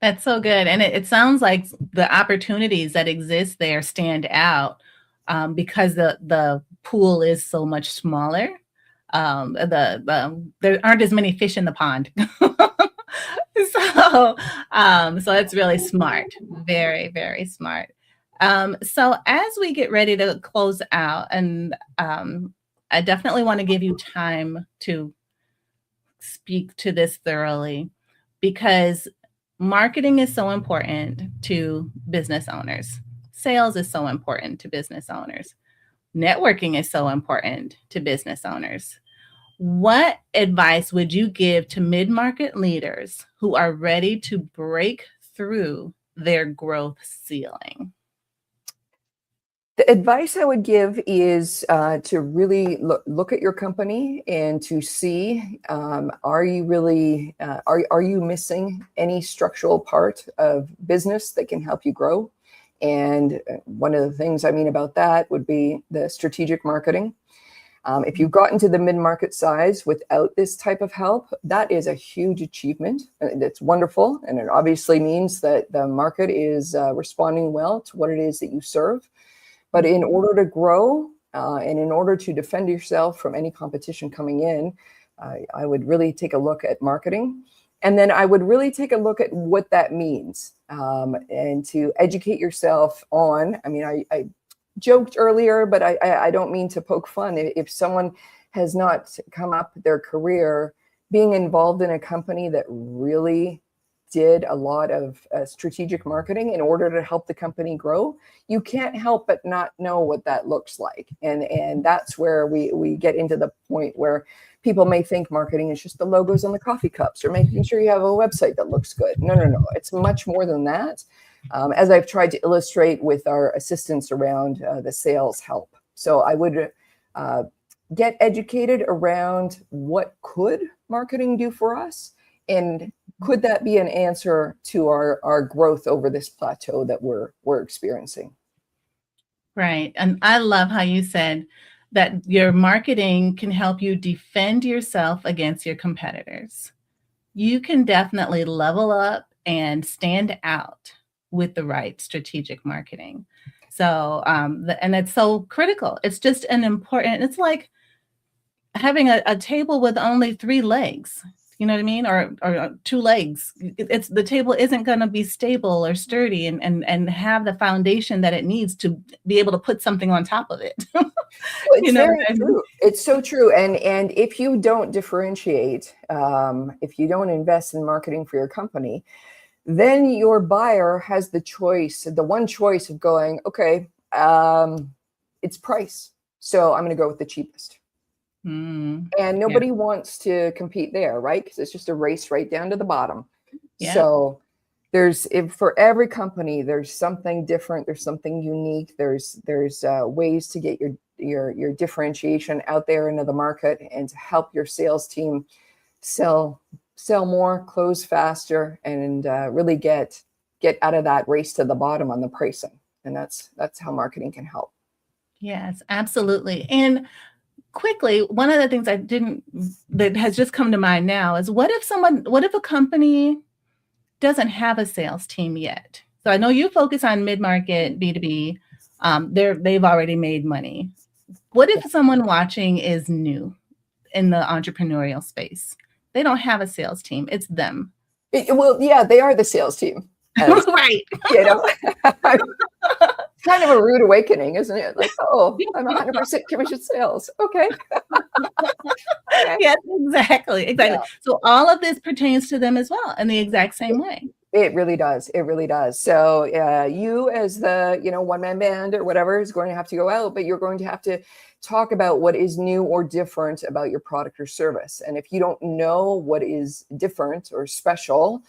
That's so good. And it sounds like the opportunities that exist there stand out because the pool is so much smaller. There aren't as many fish in the pond. So it's really smart. Very, very smart. So as we get ready to close out, and I definitely want to give you time to speak to this thoroughly, because marketing is so important to business owners. Sales is so important to business owners. Networking is so important to business owners. What advice would you give to mid-market leaders who are ready to break through their growth ceiling? The advice I would give is to really look at your company and to see, are you really, are you missing any structural part of business that can help you grow? And one of the things I mean about that would be the strategic marketing. If you've gotten to the mid-market size without this type of help, that is a huge achievement. It's wonderful. And it obviously means that the market is responding well to what it is that you serve. But in order to grow and in order to defend yourself from any competition coming in, I would really take a look at marketing. And then I would really take a look at what that means and to educate yourself on. I mean, I joked earlier, but I don't mean to poke fun. If someone has not come up their career being involved in a company that really did a lot of strategic marketing in order to help the company grow, you can't help but not know what that looks like. And that's where we get into the point where people may think marketing is just the logos on the coffee cups or making sure you have a website that looks good. No. It's much more than that. As I've tried to illustrate with our assistants around the sales help. So I would get educated around what could marketing do for us, and could that be an answer to our growth over this plateau that we're experiencing? Right. And I love how you said that your marketing can help you defend yourself against your competitors. You can definitely level up and stand out with the right strategic marketing. So, and it's so critical. It's just it's like having a table with only 3 legs. You know what I mean? Or 2 legs. It's the table isn't going to be stable or sturdy and have the foundation that it needs to be able to put something on top of it. It's very true. It's so true. And if you don't differentiate, if you don't invest in marketing for your company, then your buyer has the one choice of going, okay, it's price. So I'm going to go with the cheapest. And nobody wants to compete there, right? Because it's just a race right down to the bottom. Yeah. So for every company, there's something different. There's something unique. There's ways to get your differentiation out there into the market and to help your sales team sell more, close faster, and really get out of that race to the bottom on the pricing. And that's how marketing can help. Yes, absolutely. And quickly, one of the things that has just come to mind now is what if a company doesn't have a sales team yet? So I know you focus on mid-market B2B. They've already made money. What if someone watching is new in the entrepreneurial space? They don't have a sales team. It's them. Well, yeah, they are the sales team. Right. You know, it's kind of a rude awakening, isn't it? Like, oh, I'm 100% commission sales. Okay. Okay. Yes, exactly. Yeah. So all of this pertains to them as well in the exact same way. It really does. It really does. So you as the, one-man band or whatever is going to have to go out, but you're going to have to talk about what is new or different about your product or service. And if you don't know what is different or special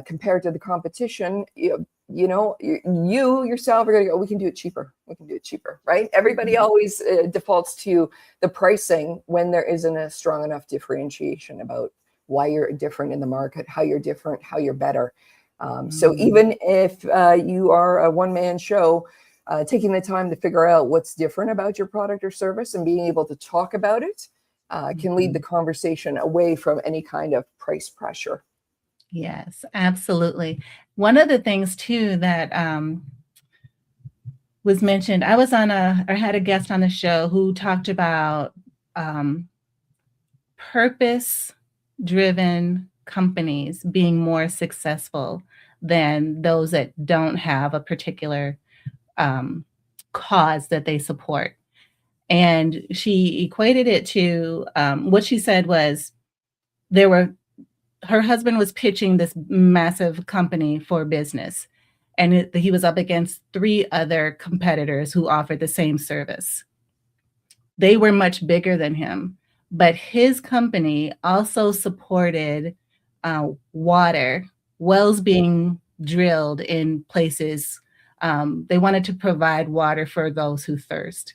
compared to the competition, you yourself are going to go, we can do it cheaper. We can do it cheaper, right? Everybody always defaults to the pricing when there isn't a strong enough differentiation about why you're different in the market, how you're different, how you're better. So even if you are a one-man show, taking the time to figure out what's different about your product or service and being able to talk about it can lead the conversation away from any kind of price pressure. Yes, absolutely. One of the things too that was mentioned, I had a guest on the show who talked about purpose-driven companies being more successful than those that don't have a particular cause that they support. And she equated it to what she said was her husband was pitching this massive company for business, and he was up against 3 other competitors who offered the same service. They were much bigger than him, but his company also supported wells being drilled in places. They wanted to provide water for those who thirst.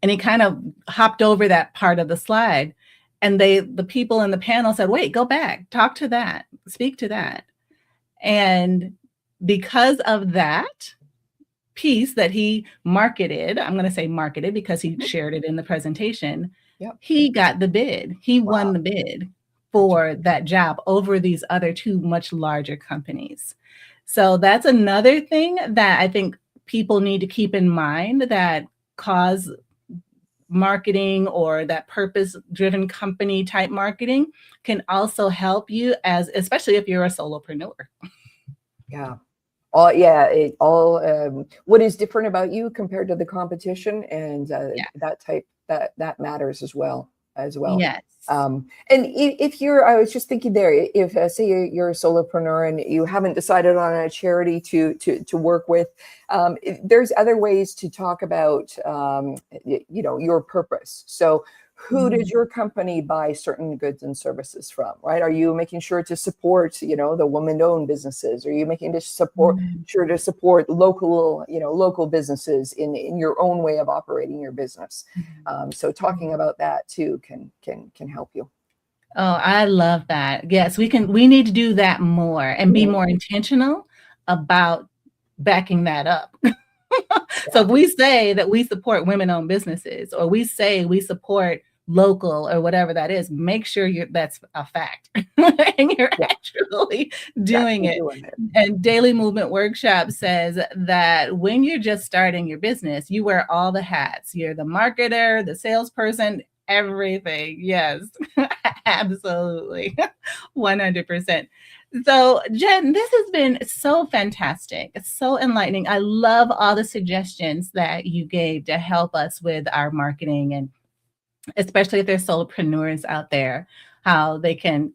And he kind of hopped over that part of the slide. And the people in the panel said, wait, go back, talk to that, speak to that. And because of that piece that he marketed, I'm going to say marketed because he shared it in the presentation, he got the bid. He won the bid for that job over these other 2 much larger companies. So that's another thing that I think people need to keep in mind, that cause marketing or that purpose-driven company type marketing can also help you, especially if you're a solopreneur. Yeah. What is different about you compared to the competition, and that matters as well. Yes. And if I was just thinking there, if say you're a solopreneur and you haven't decided on a charity to work with, there's other ways to talk about, your purpose. So who does your company buy certain goods and services from, right? Are you making sure to support, the woman-owned businesses? Are you making sure to support local businesses in your own way of operating your business? So talking about that too can help you. Oh, I love that. Yes, we need to do that more and be more intentional about backing that up. So if we say that we support women-owned businesses, or we say we support local or whatever that is, make sure that's a fact and you're actually doing it. And Daily Movement Workshop says that when you're just starting your business, you wear all the hats. You're the marketer, the salesperson, everything. Yes, absolutely. 100%. So Jen, this has been so fantastic. It's so enlightening. I love all the suggestions that you gave to help us with our marketing, and especially if there's solopreneurs out there, how they can,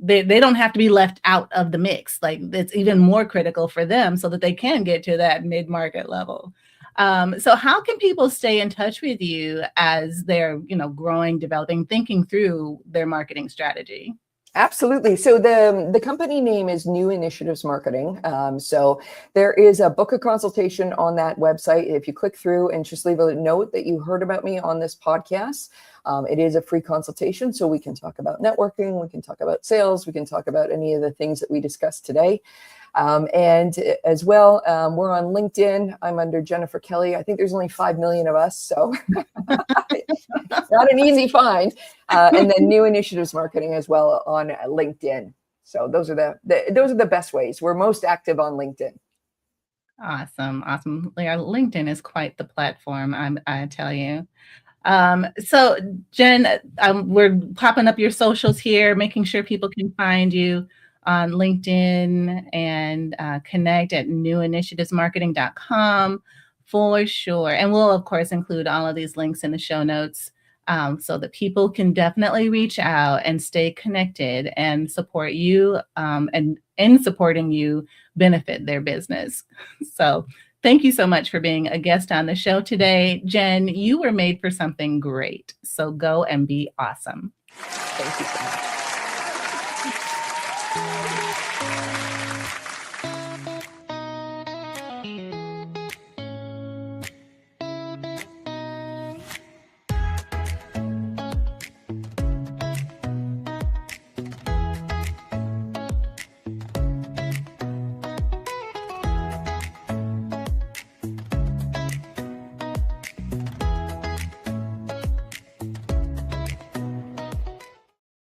they don't have to be left out of the mix. Like, it's even more critical for them so that they can get to that mid-market level. So how can people stay in touch with you as they're, growing, developing, thinking through their marketing strategy? Absolutely. So the company name is New Initiatives Marketing. So there is a book a consultation on that website. If you click through and just leave a note that you heard about me on this podcast, It is a free consultation, so we can talk about networking, we can talk about sales, we can talk about any of the things that we discussed today. And as well, we're on LinkedIn. I'm under Jennifer Kelly. I think there's only 5 million of us, so not an easy find. And then New Initiatives Marketing as well on LinkedIn. So those are the best ways. We're most active on LinkedIn. Awesome. Yeah, LinkedIn is quite the platform, I tell you. So Jen, we're popping up your socials here, making sure people can find you on LinkedIn and connect at newinitiativesmarketing.com for sure. And we'll, of course, include all of these links in the show notes so that people can definitely reach out and stay connected and support you, and in supporting you, benefit their business. So thank you so much for being a guest on the show today. Jen, you were made for something great. So go and be awesome. Thank you so much.